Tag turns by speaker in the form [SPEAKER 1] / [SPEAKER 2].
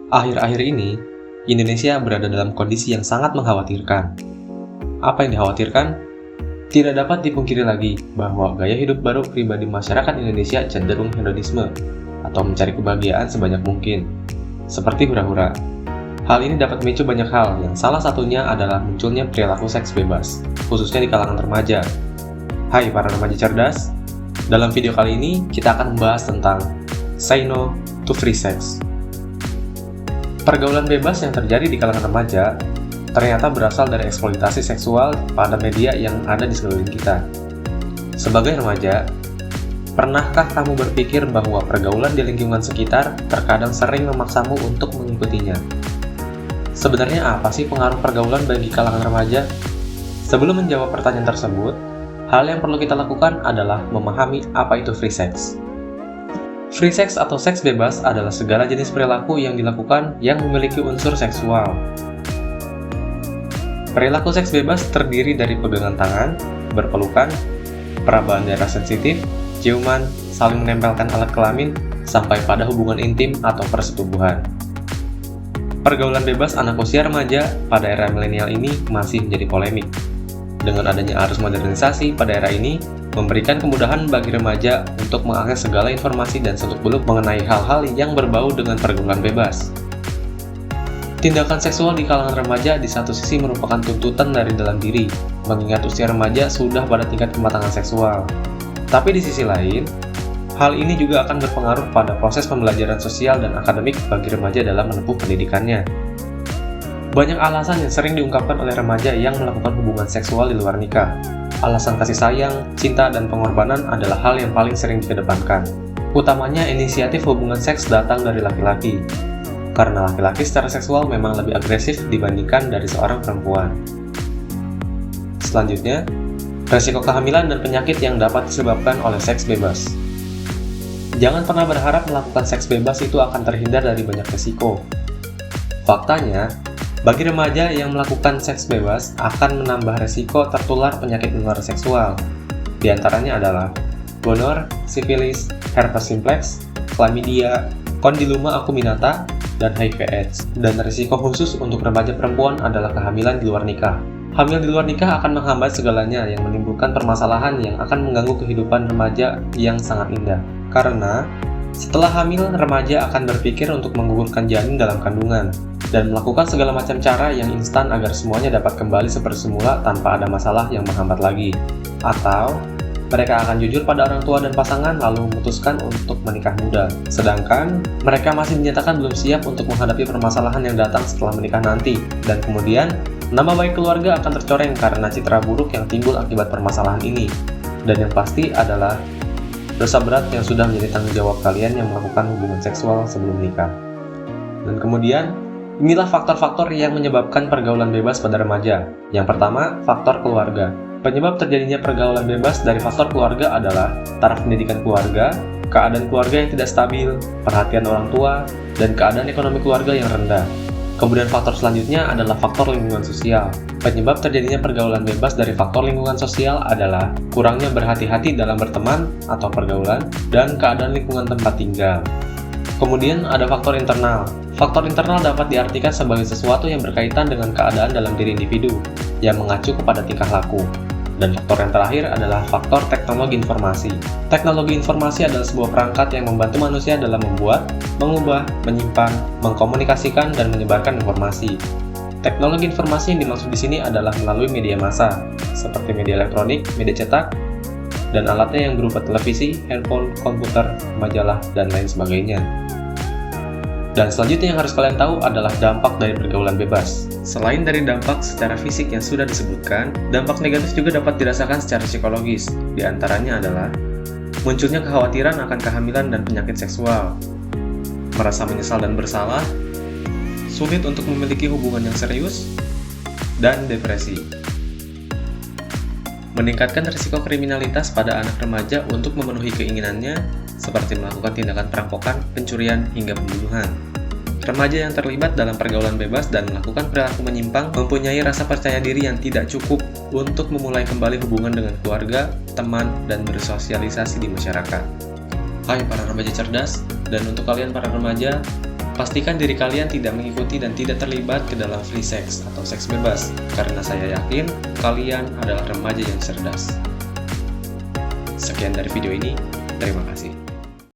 [SPEAKER 1] Akhir-akhir ini, Indonesia berada dalam kondisi yang sangat mengkhawatirkan. Apa yang dikhawatirkan? Tidak dapat dipungkiri lagi bahwa gaya hidup baru pribadi masyarakat Indonesia cenderung hedonisme atau mencari kebahagiaan sebanyak mungkin, seperti hura-hura. Hal ini dapat memicu banyak hal, yang salah satunya adalah munculnya perilaku seks bebas, khususnya di kalangan remaja. Hai para remaja cerdas, dalam video kali ini kita akan membahas tentang Say No to Free Sex. Pergaulan bebas yang terjadi di kalangan remaja ternyata berasal dari eksploitasi seksual pada media yang ada di sekeliling kita. Sebagai remaja, pernahkah kamu berpikir bahwa pergaulan di lingkungan sekitar terkadang sering memaksamu untuk mengikutinya? Sebenarnya apa sih pengaruh pergaulan bagi kalangan remaja? Sebelum menjawab pertanyaan tersebut, hal yang perlu kita lakukan adalah memahami apa itu free sex. Free sex atau seks bebas adalah segala jenis perilaku yang dilakukan yang memiliki unsur seksual. Perilaku seks bebas terdiri dari pegangan tangan, berpelukan, perabaan daerah sensitif, ciuman, saling menempelkan alat kelamin, sampai pada hubungan intim atau persetubuhan. Pergaulan bebas anak usia remaja pada era milenial ini masih menjadi polemik. Dengan adanya arus modernisasi pada era ini, memberikan kemudahan bagi remaja untuk mengakses segala informasi dan seluk-beluk mengenai hal-hal yang berbau dengan pergaulan bebas. Tindakan seksual di kalangan remaja di satu sisi merupakan tuntutan dari dalam diri, mengingat usia remaja sudah pada tingkat kematangan seksual. Tapi di sisi lain, hal ini juga akan berpengaruh pada proses pembelajaran sosial dan akademik bagi remaja dalam menempuh pendidikannya. Banyak alasan yang sering diungkapkan oleh remaja yang melakukan hubungan seksual di luar nikah. Alasan kasih sayang, cinta, dan pengorbanan adalah hal yang paling sering dikedepankan. Utamanya inisiatif hubungan seks datang dari laki-laki, karena laki-laki secara seksual memang lebih agresif dibandingkan dari seorang perempuan. Selanjutnya, resiko kehamilan dan penyakit yang dapat disebabkan oleh seks bebas. Jangan pernah berharap melakukan seks bebas itu akan terhindar dari banyak resiko. Faktanya, bagi remaja yang melakukan seks bebas akan menambah resiko tertular penyakit menular seksual. Di antaranya adalah gonor, sifilis, herpes simplex, chlamydia, condyloma acuminata, dan HIV/AIDS. Dan risiko khusus untuk remaja perempuan adalah kehamilan di luar nikah. Hamil di luar nikah akan menghambat segalanya yang menimbulkan permasalahan yang akan mengganggu kehidupan remaja yang sangat indah. Karena setelah hamil, remaja akan berpikir untuk menggugurkan janin dalam kandungan dan melakukan segala macam cara yang instan agar semuanya dapat kembali seperti semula tanpa ada masalah yang menghambat lagi. Atau mereka akan jujur pada orang tua dan pasangan lalu memutuskan untuk menikah muda. Sedangkan mereka masih dinyatakan belum siap untuk menghadapi permasalahan yang datang setelah menikah nanti. Dan kemudian, nama baik keluarga akan tercoreng karena citra buruk yang timbul akibat permasalahan ini. Dan yang pasti adalah dosa berat yang sudah menjadi tanggung jawab kalian yang melakukan hubungan seksual sebelum nikah. Dan kemudian, inilah faktor-faktor yang menyebabkan pergaulan bebas pada remaja. Yang pertama, faktor keluarga. Penyebab terjadinya pergaulan bebas dari faktor keluarga adalah taraf pendidikan keluarga, keadaan keluarga yang tidak stabil, perhatian orang tua, dan keadaan ekonomi keluarga yang rendah. Kemudian faktor selanjutnya adalah faktor lingkungan sosial. Penyebab terjadinya pergaulan bebas dari faktor lingkungan sosial adalah kurangnya berhati-hati dalam berteman atau pergaulan dan keadaan lingkungan tempat tinggal. Kemudian ada faktor internal. Faktor internal dapat diartikan sebagai sesuatu yang berkaitan dengan keadaan dalam diri individu yang mengacu kepada tingkah laku. Dan faktor yang terakhir adalah faktor teknologi informasi. Teknologi informasi adalah sebuah perangkat yang membantu manusia dalam membuat, mengubah, menyimpan, mengkomunikasikan, dan menyebarkan informasi. Teknologi informasi yang dimaksud di sini adalah melalui media massa, seperti media elektronik, media cetak, dan alatnya yang berupa televisi, handphone, komputer, majalah, dan lain sebagainya. Dan selanjutnya yang harus kalian tahu adalah dampak dari pergaulan bebas. Selain dari dampak secara fisik yang sudah disebutkan, dampak negatif juga dapat dirasakan secara psikologis. Di antaranya adalah munculnya kekhawatiran akan kehamilan dan penyakit seksual, merasa menyesal dan bersalah, sulit untuk memiliki hubungan yang serius, dan depresi. Meningkatkan risiko kriminalitas pada anak remaja untuk memenuhi keinginannya, seperti melakukan tindakan perampokan, pencurian, hingga pembunuhan. Remaja yang terlibat dalam pergaulan bebas dan melakukan perilaku menyimpang mempunyai rasa percaya diri yang tidak cukup untuk memulai kembali hubungan dengan keluarga, teman, dan bersosialisasi di masyarakat. Hai para remaja cerdas, dan untuk kalian para remaja, Pastikan diri kalian tidak mengikuti dan tidak terlibat ke dalam free sex atau seks bebas, karena saya yakin kalian adalah remaja yang cerdas. Sekian dari video ini, terima kasih.